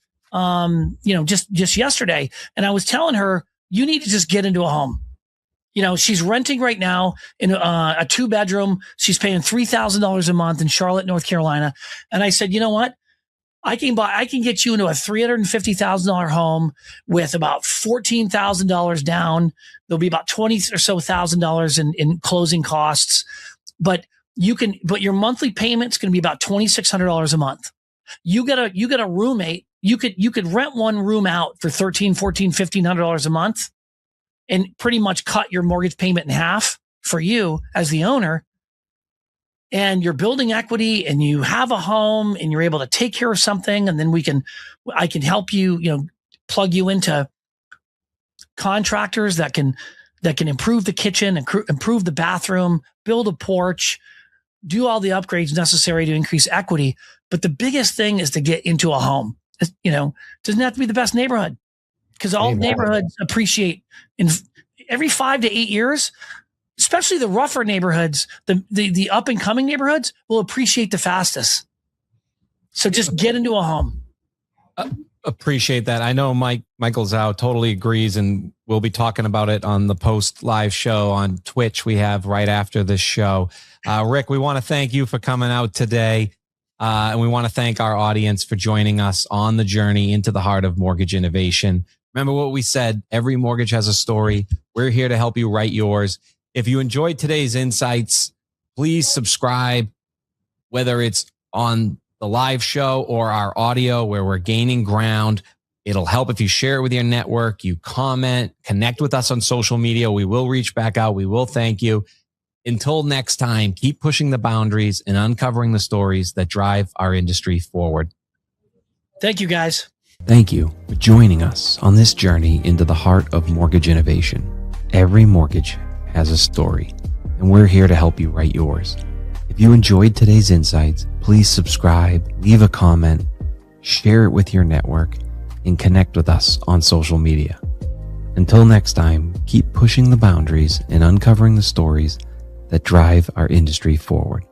just yesterday, and I was telling her, you need to just get into a home. She's renting right now in a 2-bedroom. She's paying $3,000 a month in Charlotte, North Carolina. And I said, you know what? I can get you into a $350,000 home with about $14,000 down. There'll be about $20,000 or so in closing costs, but your monthly payment's going to be about $2,600 a month. You get a roommate. You could rent one room out for $1,300, $1,400, $1,500 a month and pretty much cut your mortgage payment in half for you as the owner. And you're building equity and you have a home and you're able to take care of something. And then I can help you, plug you into contractors that can improve the kitchen, improve the bathroom, build a porch, do all the upgrades necessary to increase equity. But the biggest thing is to get into a home. Doesn't have to be the best neighborhood, because all neighborhoods appreciate in every 5 to 8 years. Especially the rougher neighborhoods, the up and coming neighborhoods will appreciate the fastest. So just get into a home. Appreciate that. I know Michael Zhao totally agrees, and we'll be talking about it on the post live show on Twitch we have right after this show. Rick, we want to thank you for coming out today. And we want to thank our audience for joining us on the journey into the heart of mortgage innovation. Remember what we said, every mortgage has a story. We're here to help you write yours. If you enjoyed today's insights, please subscribe, whether it's on the live show or our audio where we're gaining ground. It'll help if you share it with your network, you comment, connect with us on social media. We will reach back out. We will thank you. Until next time, keep pushing the boundaries and uncovering the stories that drive our industry forward. Thank you, guys. Thank you for joining us on this journey into the heart of mortgage innovation. Every mortgage has a story, and we're here to help you write yours. If you enjoyed today's insights, please subscribe, leave a comment, share it with your network, and connect with us on social media. Until next time, keep pushing the boundaries and uncovering the stories that drive our industry forward.